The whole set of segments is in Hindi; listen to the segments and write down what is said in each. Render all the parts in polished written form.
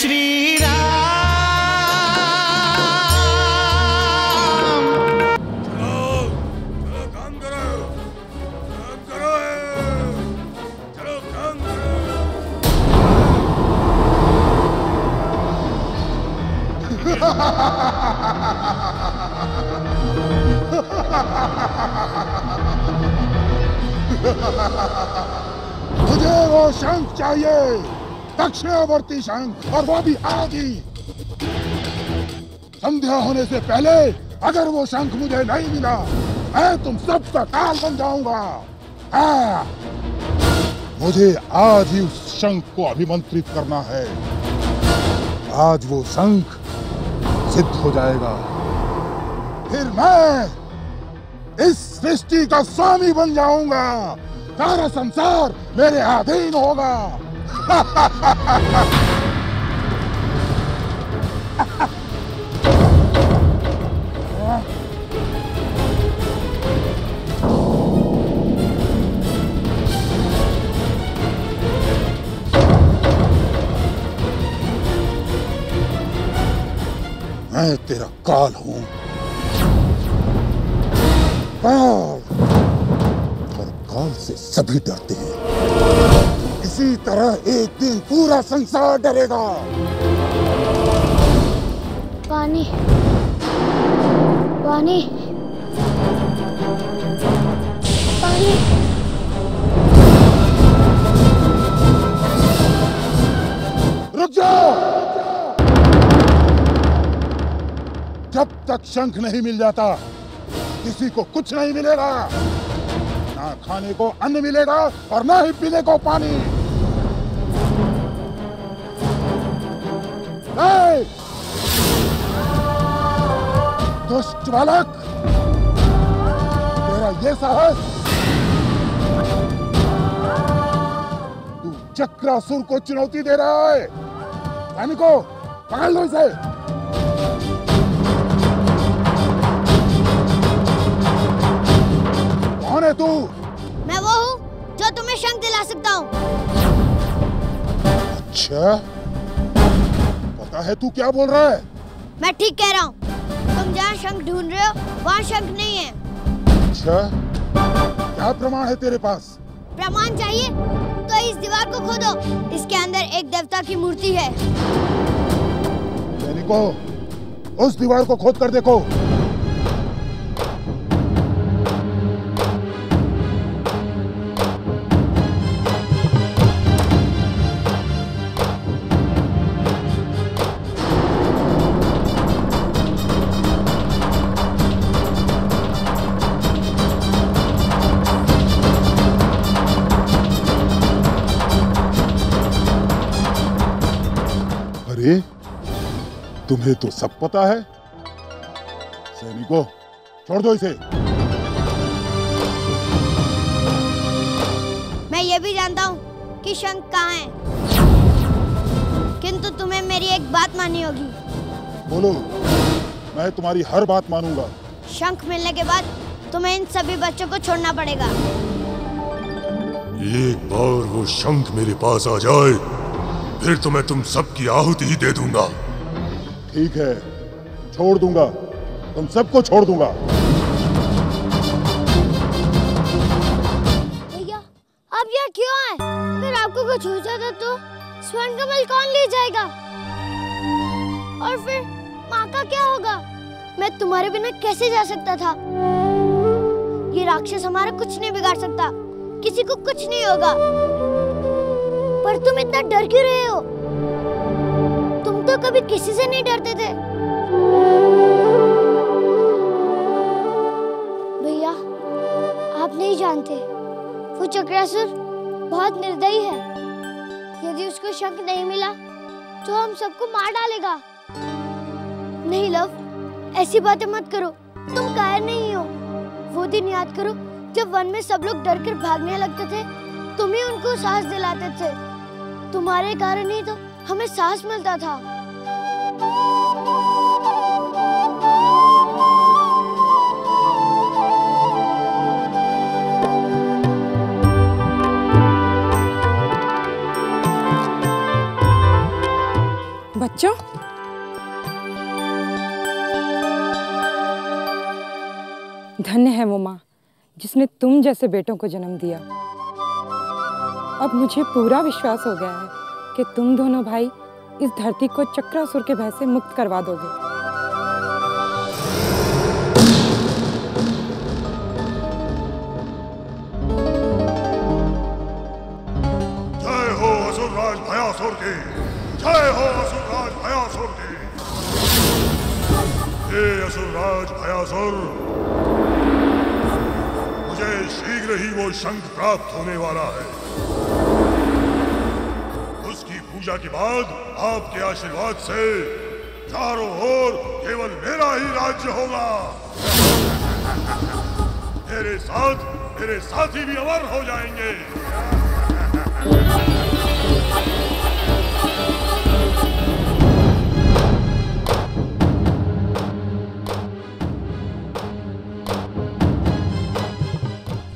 श्री राम। चलो काम करो, काम करो, चलो काम मुझे वो शंख चाहिए, दक्षिणावर्ती शंख, और वो भी आज ही। संध्या होने से पहले अगर वो शंख मुझे नहीं मिला, मैं तुम सबका काल बन जाऊंगा। हाँ, मुझे आज ही उस शंख को अभिमंत्रित करना है। आज वो शंख सिद्ध हो जाएगा, फिर मैं इस सृष्टि का स्वामी बन जाऊंगा। सारा संसार मेरे अधीन होगा। मैं तेरा काल हूं, काल, और काल से सभी डरते हैं। इसी तरह एक दिन पूरा संसार डरेगा। वाणी, वाणी, वाणी। रुक जाओ। जब तक शंख नहीं मिल जाता, किसी को कुछ नहीं मिलेगा। ना खाने को अन्न मिलेगा और ना ही पीने को पानी। दुष्ट बालक, तेरा ये साहस, तू चक्रासुर को चुनौती दे रहा है। सैनिकों, पकड़ लो इसे। कौन है तू? मैं वो हूँ जो तुम्हें शंख दिला सकता हूँ। अच्छा, पता है तू क्या बोल रहा है? मैं ठीक कह रहा हूँ। तुम जहाँ शंख ढूंढ रहे हो, वहाँ शंख नहीं है। अच्छा, क्या प्रमाण है तेरे पास? प्रमाण चाहिए तो इस दीवार को खोदो। इसके अंदर एक देवता की मूर्ति है। सैनिकों, उस दीवार को खोद कर देखो। अरे, तुम्हें तो सब पता है। सैनिकों, छोड़ दो इसे। मैं ये भी जानता हूँ कि शंख कहाँ है, किंतु तुम्हें मेरी एक बात माननी होगी। बोलो, मैं तुम्हारी हर बात मानूंगा। शंख मिलने के बाद तुम्हें इन सभी बच्चों को छोड़ना पड़ेगा। एक बार वो शंख मेरे पास आ जाए, फिर तो मैं तुम सबकी आहुति ही दे दूंगा। ठीक है, छोड़ दूंगा, तुम सबको छोड़ दूंगा। भैया, आप यहाँ क्यों आए? अगर आपको कुछ हो जाता तो स्वर्ण कमल कौन ले जाएगा? और फिर माँ का क्या होगा? मैं तुम्हारे बिना कैसे जा सकता था? ये राक्षस हमारा कुछ नहीं बिगाड़ सकता, किसी को कुछ नहीं होगा। पर तुम इतना डर क्यों रहे हो? तुम तो कभी किसी से नहीं डरते थे। भैया, आप नहीं जानते, वो चक्रासुर बहुत निर्दयी है। यदि उसको शंख नहीं मिला तो हम सबको मार डालेगा। नहीं लव, ऐसी बातें मत करो, तुम कायर नहीं हो। वो दिन याद करो जब वन में सब लोग डर कर भागने लगते थे, तुम ही उनको साहस दिलाते थे। तुम्हारे कारण ही तो हमें साहस मिलता था। बच्चों, धन्य है वो माँ जिसने तुम जैसे बेटों को जन्म दिया। अब मुझे पूरा विश्वास हो गया है कि तुम दोनों भाई इस धरती को चक्रासुर के भय से मुक्त करवा दोगे। जय हो असुरराज भयासुर की, जय हो असुरराज भयासुर की। हे असुरराज भयासुर, मुझे शीघ्र ही वो शंख प्राप्त होने वाला है। उसकी पूजा के बाद आपके आशीर्वाद से चारों ओर केवल मेरा ही राज्य होगा। मेरे साथी भी अमर हो जाएंगे।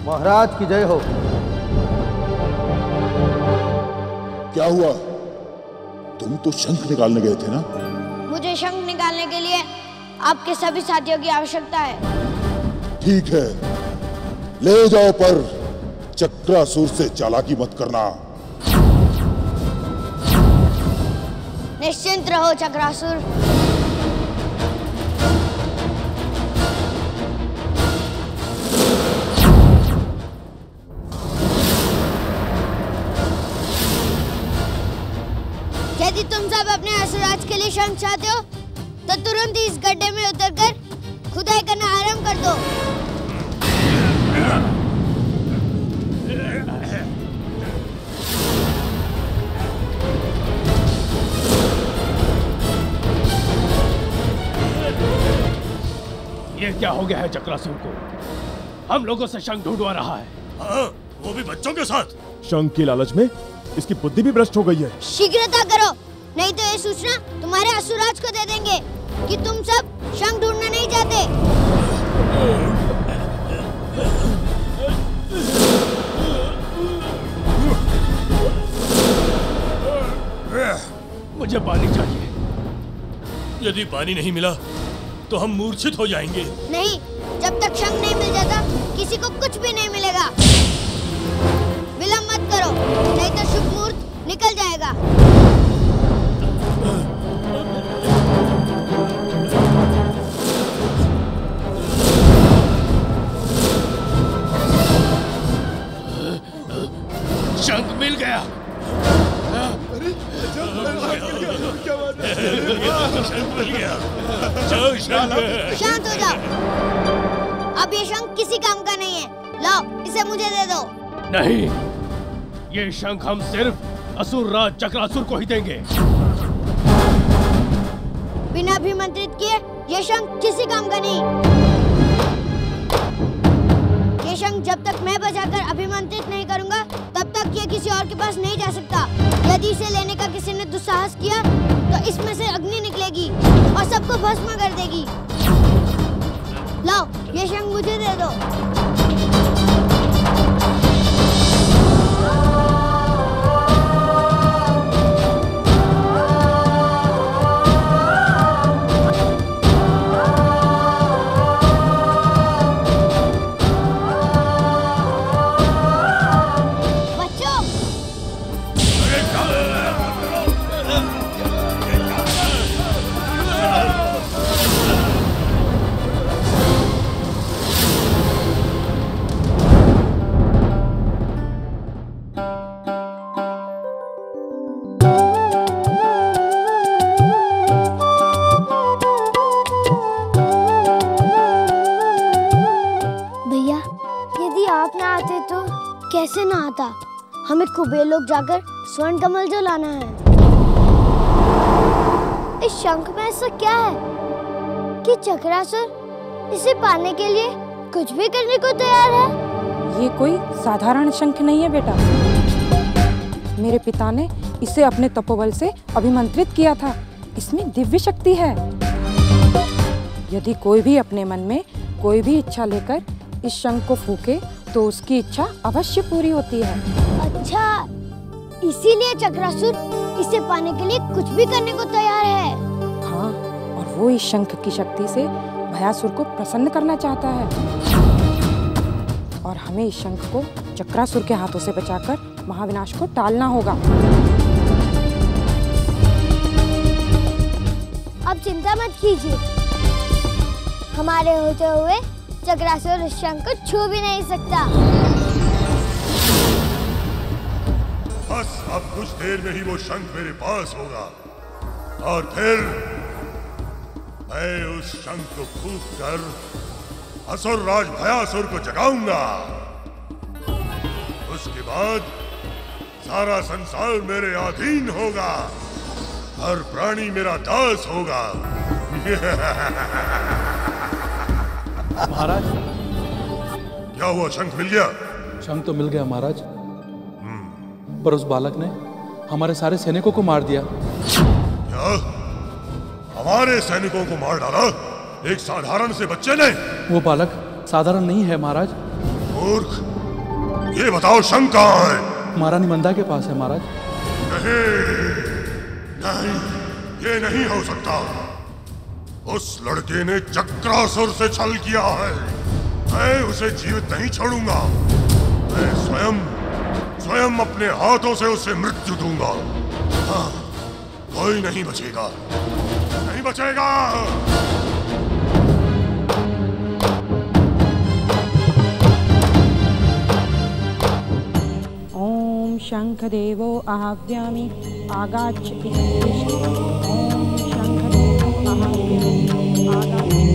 महाराज की जय हो। क्या हुआ? तुम तो शंख निकालने गए थे ना? मुझे शंख निकालने के लिए आपके सभी साथियों की आवश्यकता है। ठीक है, ले जाओ, पर चक्रासुर से चालाकी मत करना। निश्चिंत रहो चक्रासुर। यदि तुम सब अपने असुराज के लिए शंख चाहते हो तो तुरंत ही इस गड्ढे में उतरकर खुदाई करना आरंभ कर दो। ये क्या हो गया है चक्रासुर को? हम लोगों से शंख ढूंढवा रहा है। हाँ, वो भी बच्चों के साथ। शंख की लालच में इसकी बुद्धि भी भ्रष्ट हो गई है। शीघ्रता करो, नहीं तो ये सूचना तुम्हारे असुराज को दे देंगे कि तुम सब शंख ढूंढने नहीं जाते। मुझे पानी चाहिए। यदि पानी नहीं मिला तो हम मूर्छित हो जाएंगे। नहीं, जब तक शंख नहीं मिल जाता किसी को कुछ भी नहीं मिलेगा। विलंब मत करो, नहीं तो शुभ मुहूर्त निकल जाएगा। शंख मिल गया। शांत हो जाओ। अब ये शंख किसी काम का नहीं है। लाओ, इसे मुझे दे दो। नहीं, ये शंख हम सिर्फ असुरराज चक्रासुर को ही देंगे। बिना अभिमंत्रित किए ये शंख किसी काम का नहीं। ये शंख जब तक मैं बजाकर अभिमंत्रित नहीं करूंगा तब तक ये किसी और के पास नहीं जा सकता। यदि इसे लेने का किसी ने दुस्साहस किया तो इसमें से अग्नि निकलेगी और सबको भस्म कर देगी। लाओ, ये शंख मुझे दे दो। कैसे ना आता? हमें कुबेर लोग जाकर स्वर्ण कमल जो लाना है। इस शंख में ऐसा क्या है कि चक्रासुर इसे पाने के लिए कुछ भी करने को तैयार है? ये कोई साधारण शंख नहीं है बेटा। मेरे पिता ने इसे अपने तपोबल से अभिमंत्रित किया था। इसमें दिव्य शक्ति है। यदि कोई भी अपने मन में कोई भी इच्छा लेकर इस शंख को फूके तो उसकी इच्छा अवश्य पूरी होती है। अच्छा, इसीलिए चक्रासुर इसे पाने के लिए कुछ भी करने को तैयार है। हाँ, और वो इस शंख की शक्ति से भयासुर को प्रसन्न करना चाहता है और हमें इस शंख को चक्रासुर के हाथों से बचाकर महाविनाश को टालना होगा। अब चिंता मत कीजिए, हमारे होते हुए चक्रासुर इस शंख को छू भी नहीं सकता। बस अब कुछ देर में ही वो शंख मेरे पास होगा और फिर मैं उस शंख को फूंक कर असुर राज भयासुर को जगाऊंगा। उसके बाद सारा संसार मेरे अधीन होगा, हर प्राणी मेरा दास होगा। महाराज, क्या हुआ? शंख मिल गया? शंख तो मिल गया महाराज, पर उस बालक ने हमारे सारे सैनिकों को मार दिया। क्या? हमारे सैनिकों को मार डाला? एक साधारण से बच्चे ने? वो बालक साधारण नहीं है महाराज। मूर्ख, ये बताओ शंख कहाँ है? महारानी मंदा के पास है महाराज। नहीं, ये नहीं हो सकता। उस लड़के ने चक्रासुर से छल किया है। मैं उसे जीवित नहीं छोड़ूंगा। मैं स्वयं अपने हाथों से उसे मृत्यु दूंगा। हाँ, कोई नहीं बचेगा, नहीं बचेगा। ओम शंखदेवो आह्वयामि आगाच्छति। ओम शंखदेवो आह्वयामि आगाच्छति।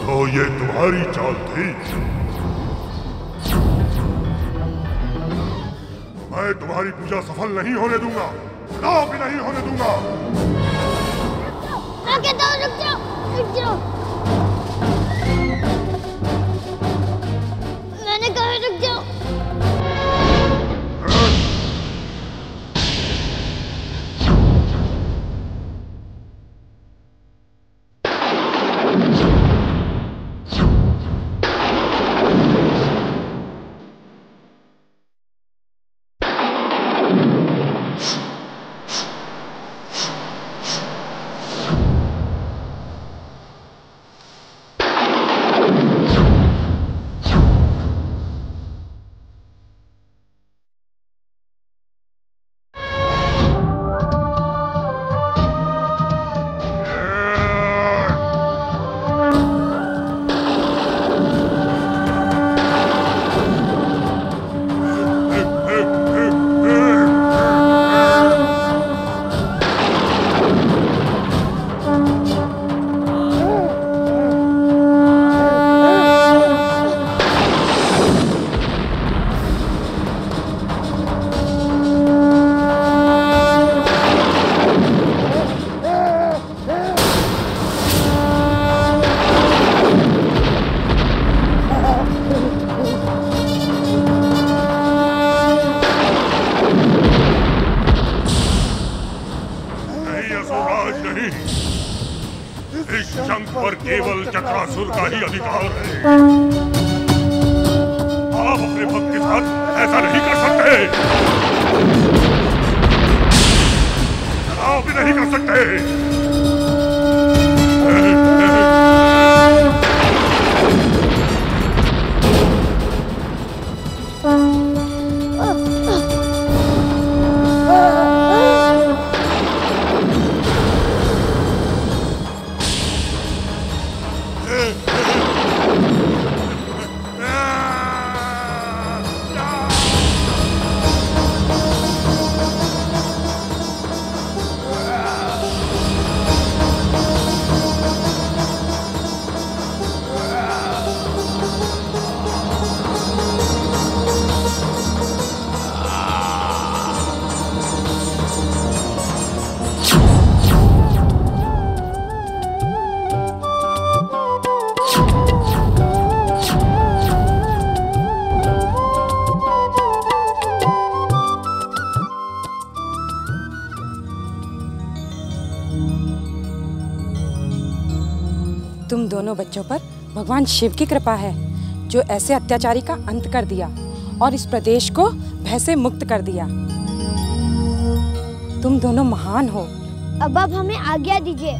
तो ये तुम्हारी चाल थी? मैं तुम्हारी पूजा सफल नहीं होने दूंगा, कभी नहीं होने दूंगा। मैं कहता हूँ रुक जाओ, रुक जाओ। मैंने कहा रुक जाओ। इस शंख पर केवल चक्रासुर का ही अधिकार है। आप अपने भक्त के साथ ऐसा नहीं कर सकते, आप भी नहीं कर सकते। तुम दोनों बच्चों पर भगवान शिव की कृपा है, जो ऐसे अत्याचारी का अंत कर दिया और इस प्रदेश को भय से मुक्त कर दिया। तुम दोनों महान हो। अब आप हमें आज्ञा दीजिए,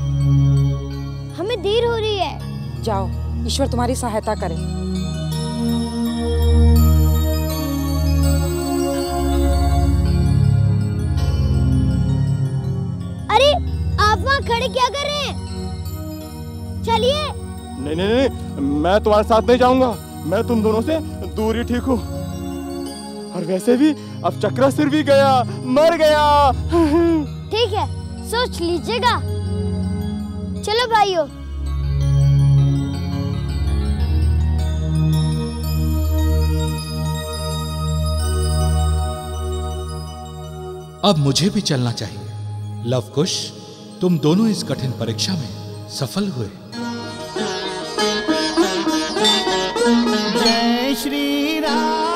हमें देर हो रही है। जाओ, ईश्वर तुम्हारी सहायता करे। अरे आप वहाँ खड़े क्या कर रहे हैं? चलिए। नहीं नहीं नहीं, मैं तुम्हारे साथ नहीं जाऊंगा। मैं तुम दोनों से दूर ही ठीक हूँ। और वैसे भी अब चक्रासुर भी गया, मर गया। ठीक है, सोच लीजिएगा। चलो भाइयों। अब मुझे भी चलना चाहिए। लवकुश, तुम दोनों इस कठिन परीक्षा में सफल हुए। जय श्री राम।